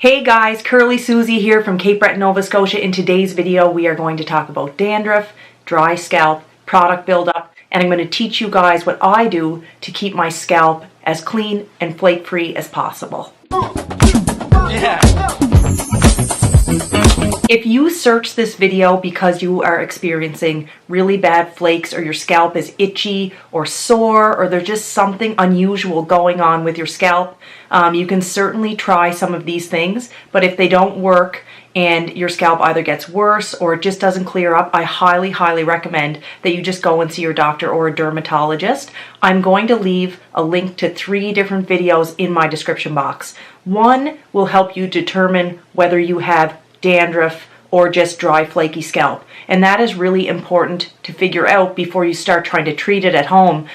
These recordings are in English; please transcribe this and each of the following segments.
Hey guys, Curly Susie here from Cape Breton, Nova Scotia. In today's video, we are going to talk about dandruff, dry scalp, product buildup, and I'm going to teach you guys what I do to keep my scalp as clean and flake-free as possible. Yeah. If you search this video because you are experiencing really bad flakes or your scalp is itchy or sore or there's just something unusual going on with your scalp, you can certainly try some of these things, but if they don't work and your scalp either gets worse or it just doesn't clear up, I highly, highly recommend that you just go and see your doctor or a dermatologist. I'm going to leave a link to 3 different videos in my description box. One will help you determine whether you have dandruff or just dry flaky scalp, and that is really important to figure out before you start trying to treat it at home,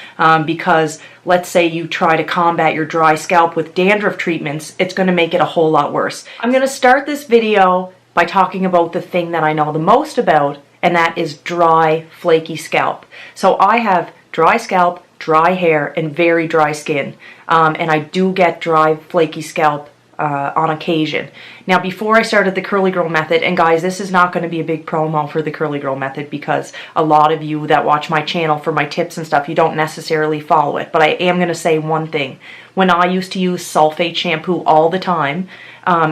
because let's say you try to combat your dry scalp with dandruff treatments, it's going to make it a whole lot worse. I'm going to start this video by talking about the thing that I know the most about, and that is dry flaky scalp. So I have dry scalp, dry hair, and very dry skin, and I do get dry flaky scalp on occasion. Now, before I started the Curly Girl method, and guys, this is not going to be a big promo for the Curly Girl method because a lot of you that watch my channel for my tips and stuff, you don't necessarily follow it, but I am going to say one thing. When I used to use sulfate shampoo all the time,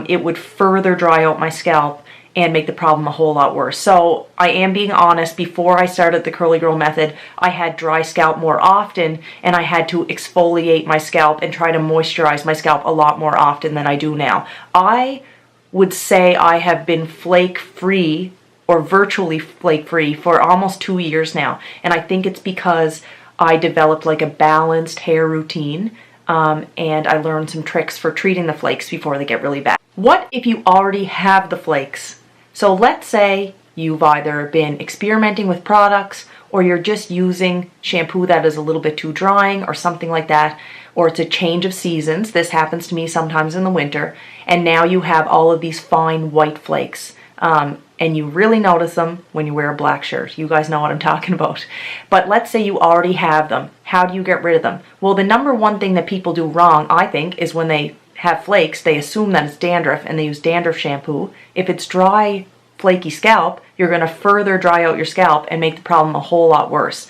it would further dry out my scalp and make the problem a whole lot worse. So I am being honest, before I started the Curly Girl method, I had dry scalp more often and I had to exfoliate my scalp and try to moisturize my scalp a lot more often than I do now. I would say I have been flake-free or virtually flake-free for almost 2 years now, and I think it's because I developed like a balanced hair routine, and I learned some tricks for treating the flakes before they get really bad. What if you already have the flakes? So let's say you've either been experimenting with products or you're just using shampoo that is a little bit too drying or something like that, or it's a change of seasons. This happens to me sometimes in the winter, and now you have all of these fine white flakes. And you really notice them when you wear a black shirt. You guys know what I'm talking about. But let's say you already have them. How do you get rid of them? Well, the number one thing that people do wrong, I think, is when they have flakes, they assume that it's dandruff and they use dandruff shampoo. If it's dry, flaky scalp, you're going to further dry out your scalp and make the problem a whole lot worse.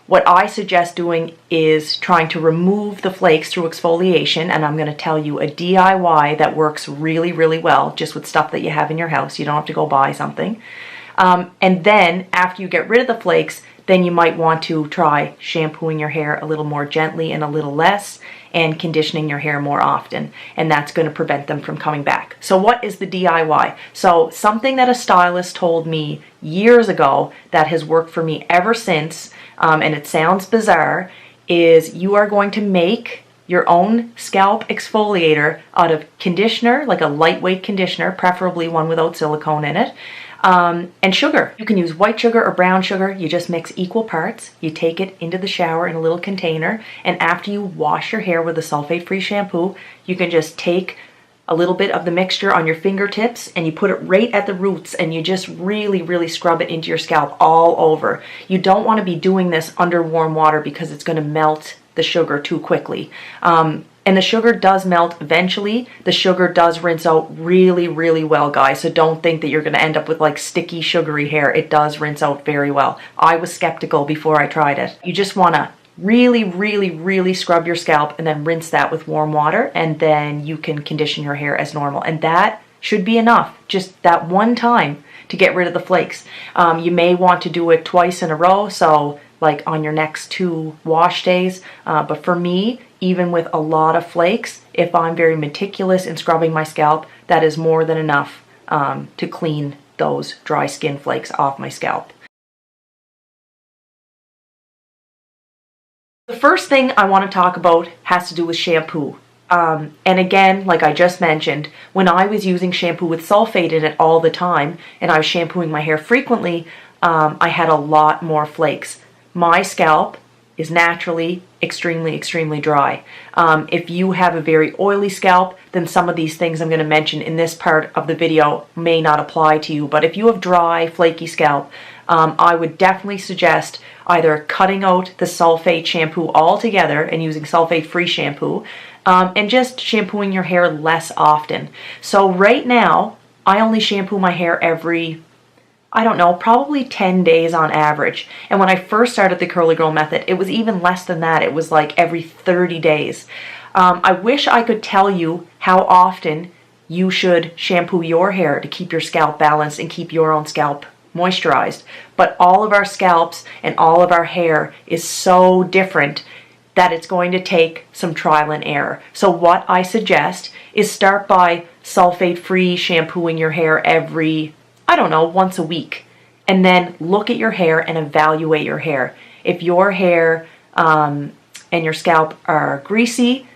What I suggest doing is trying to remove the flakes through exfoliation, and I'm going to tell you a DIY that works really, really well, just with stuff that you have in your house. You don't have to go buy something. And then, after you get rid of the flakes, then you might want to try shampooing your hair a little more gently and a little less, and conditioning your hair more often, and that's going to prevent them from coming back. So what is the DIY? So something that a stylist told me years ago that has worked for me ever since, and it sounds bizarre, is you are going to make your own scalp exfoliator out of conditioner, like a lightweight conditioner, preferably one without silicone in it, and sugar. You can use white sugar or brown sugar. You just mix equal parts. You take it into the shower in a little container, and after you wash your hair with a sulfate-free shampoo, you can just take a little bit of the mixture on your fingertips and you put it right at the roots, and you just really, really scrub it into your scalp all over. You don't want to be doing this under warm water because it's going to melt the sugar too quickly. And the sugar does melt eventually. The sugar does rinse out really, really well, guys. So don't think that you're going to end up with like sticky, sugary hair. It does rinse out very well. I was skeptical before I tried it. You just want to really, really, really scrub your scalp and then rinse that with warm water, and then you can condition your hair as normal. And that should be enough, just that one time, to get rid of the flakes. You may want to do it twice in a row, so like on your next 2 wash days. But for me, even with a lot of flakes, if I'm very meticulous in scrubbing my scalp, that is more than enough to clean those dry skin flakes off my scalp. The first thing I want to talk about has to do with shampoo. And again, like I just mentioned, when I was using shampoo with sulfate in it all the time, and I was shampooing my hair frequently, I had a lot more flakes. My scalp is naturally extremely, extremely dry. If you have a very oily scalp, then some of these things I'm going to mention in this part of the video may not apply to you. But if you have dry, flaky scalp, I would definitely suggest either cutting out the sulfate shampoo altogether and using sulfate-free shampoo, and just shampooing your hair less often. So right now, I only shampoo my hair every, I don't know, probably 10 days on average. And when I first started the Curly Girl method, it was even less than that. It was like every 30 days. I wish I could tell you how often you should shampoo your hair to keep your scalp balanced and keep your own scalp moisturized. But all of our scalps and all of our hair is so different that it's going to take some trial and error. So what I suggest is start by sulfate-free shampooing your hair every, I don't know, once a week. And then look at your hair and evaluate your hair. If your hair and your scalp are greasy,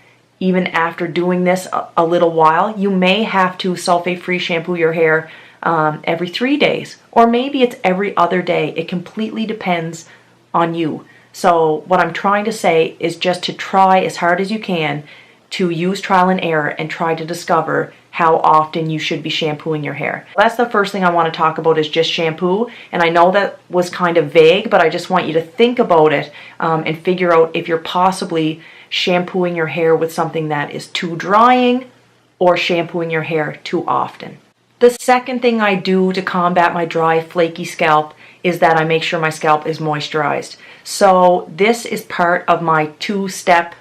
even after doing this a little while, you may have to sulfate-free shampoo your hair every 3 days. Or maybe it's every other day. It completely depends on you. So what I'm trying to say is just to try as hard as you can to use trial and error and try to discover how often you should be shampooing your hair. That's the first thing I want to talk about is just shampoo. And I know that was kind of vague, but I just want you to think about it and figure out if you're possibly shampooing your hair with something that is too drying or shampooing your hair too often. The second thing I do to combat my dry, flaky scalp is that I make sure my scalp is moisturized. So this is part of my two-step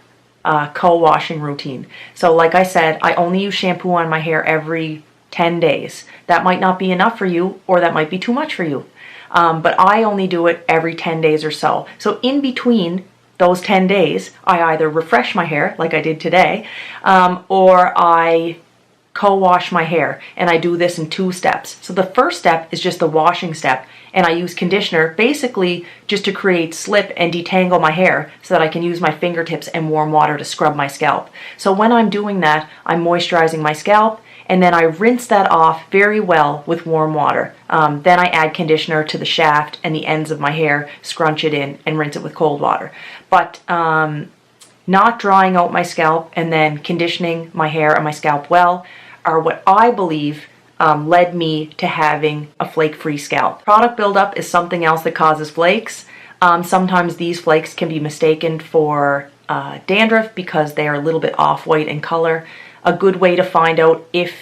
co-washing routine. So like I said, I only use shampoo on my hair every 10 days. That might not be enough for you, or that might be too much for you. But I only do it every 10 days or so. So in between those 10 days, I either refresh my hair, like I did today, or I co-wash my hair, and I do this in 2 steps. So the first step is just the washing step, and I use conditioner basically just to create slip and detangle my hair so that I can use my fingertips and warm water to scrub my scalp. So when I'm doing that, I'm moisturizing my scalp, and then I rinse that off very well with warm water. Then I add conditioner to the shaft and the ends of my hair, scrunch it in, and rinse it with cold water. But not drying out my scalp and then conditioning my hair and my scalp well are what I believe led me to having a flake-free scalp. Product buildup is something else that causes flakes. Sometimes these flakes can be mistaken for dandruff because they are a little bit off-white in color. A good way to find out if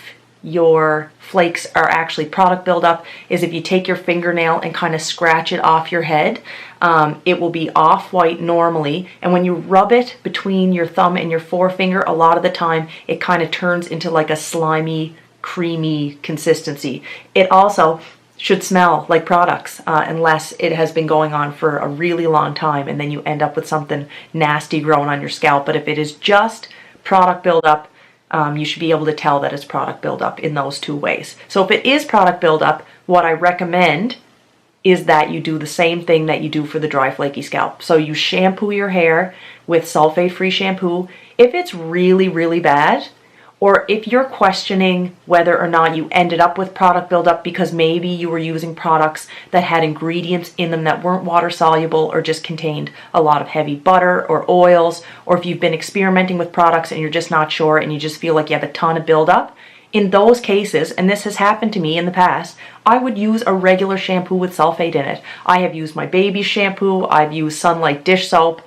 your flakes are actually product buildup is if you take your fingernail and kind of scratch it off your head. It will be off-white normally, and when you rub it between your thumb and your forefinger, a lot of the time it kind of turns into like a slimy, creamy consistency. It also should smell like products unless it has been going on for a really long time, and then you end up with something nasty growing on your scalp. But if it is just product buildup, you should be able to tell that it's product buildup in those 2 ways. So if it is product buildup, what I recommend is that you do the same thing that you do for the dry, flaky scalp. So you shampoo your hair with sulfate-free shampoo. If it's really, really bad, or if you're questioning whether or not you ended up with product buildup because maybe you were using products that had ingredients in them that weren't water soluble or just contained a lot of heavy butter or oils, or if you've been experimenting with products and you're just not sure and you just feel like you have a ton of buildup, in those cases, and this has happened to me in the past, I would use a regular shampoo with sulfate in it. I have used my baby's shampoo, I've used Sunlight dish soap,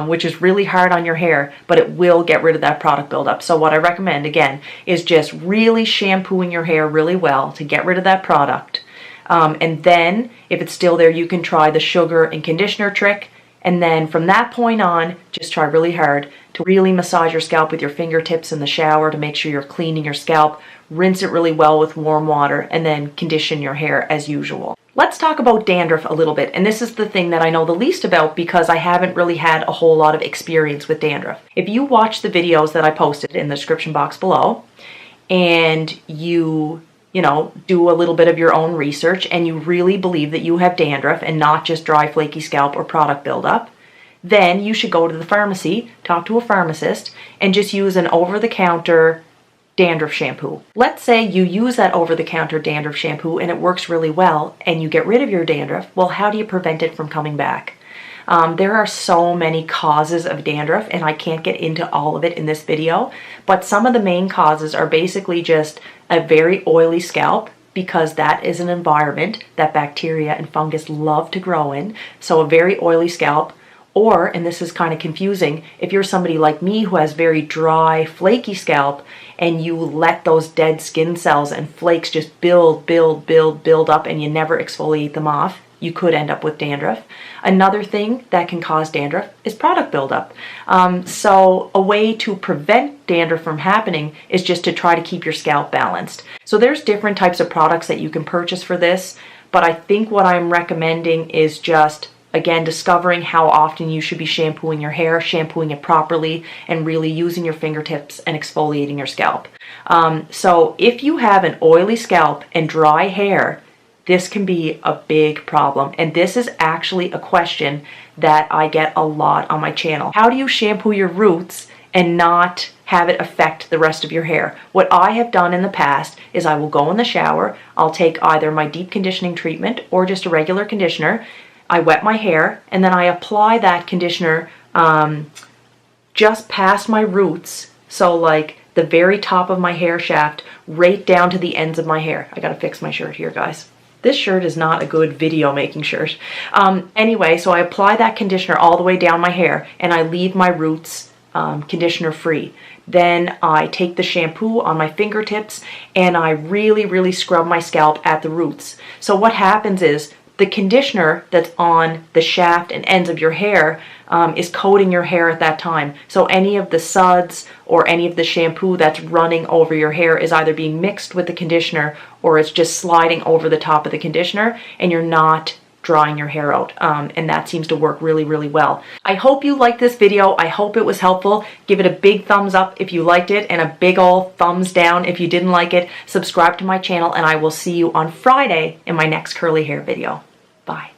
which is really hard on your hair, but it will get rid of that product buildup. So what I recommend, again, is just really shampooing your hair really well to get rid of that product. And then, if it's still there, you can try the sugar and conditioner trick. And then from that point on, just try really hard to really massage your scalp with your fingertips in the shower to make sure you're cleaning your scalp. Rinse it really well with warm water, and then condition your hair as usual. Let's talk about dandruff a little bit, and this is the thing that I know the least about because I haven't really had a whole lot of experience with dandruff. If you watch the videos that I posted in the description box below, and you do a little bit of your own research and you really believe that you have dandruff and not just dry, flaky scalp or product buildup, then you should go to the pharmacy, talk to a pharmacist, and just use an over-the-counter dandruff shampoo. Let's say you use that over-the-counter dandruff shampoo and it works really well and you get rid of your dandruff. Well, how do you prevent it from coming back? There are so many causes of dandruff, and I can't get into all of it in this video, but some of the main causes are basically just a very oily scalp, because that is an environment that bacteria and fungus love to grow in. So a very oily scalp, Or, and this is kind of confusing, if you're somebody like me who has very dry, flaky scalp, and you let those dead skin cells and flakes just build up and you never exfoliate them off, you could end up with dandruff. Another thing that can cause dandruff is product buildup. So a way to prevent dandruff from happening is just to try to keep your scalp balanced. So there's different types of products that you can purchase for this, but I think what I'm recommending is just, again, discovering how often you should be shampooing your hair, shampooing it properly, and really using your fingertips and exfoliating your scalp. So if you have an oily scalp and dry hair, this can be a big problem. And this is actually a question that I get a lot on my channel. How do you shampoo your roots and not have it affect the rest of your hair? What I have done in the past is I will go in the shower, I'll take either my deep conditioning treatment or just a regular conditioner, I wet my hair, and then I apply that conditioner just past my roots, so like the very top of my hair shaft, right down to the ends of my hair. I gotta fix my shirt here, guys. This shirt is not a good video making shirt. Anyway, so I apply that conditioner all the way down my hair, and I leave my roots conditioner free. Then I take the shampoo on my fingertips, and I really scrub my scalp at the roots. So what happens is, the conditioner that's on the shaft and ends of your hair is coating your hair at that time. So any of the suds or any of the shampoo that's running over your hair is either being mixed with the conditioner or it's just sliding over the top of the conditioner, and you're not drying your hair out. And that seems to work really well. I hope you liked this video. I hope it was helpful. Give it a big thumbs up if you liked it, and a big ol' thumbs down if you didn't like it. Subscribe to my channel, and I will see you on Friday in my next curly hair video. Bye.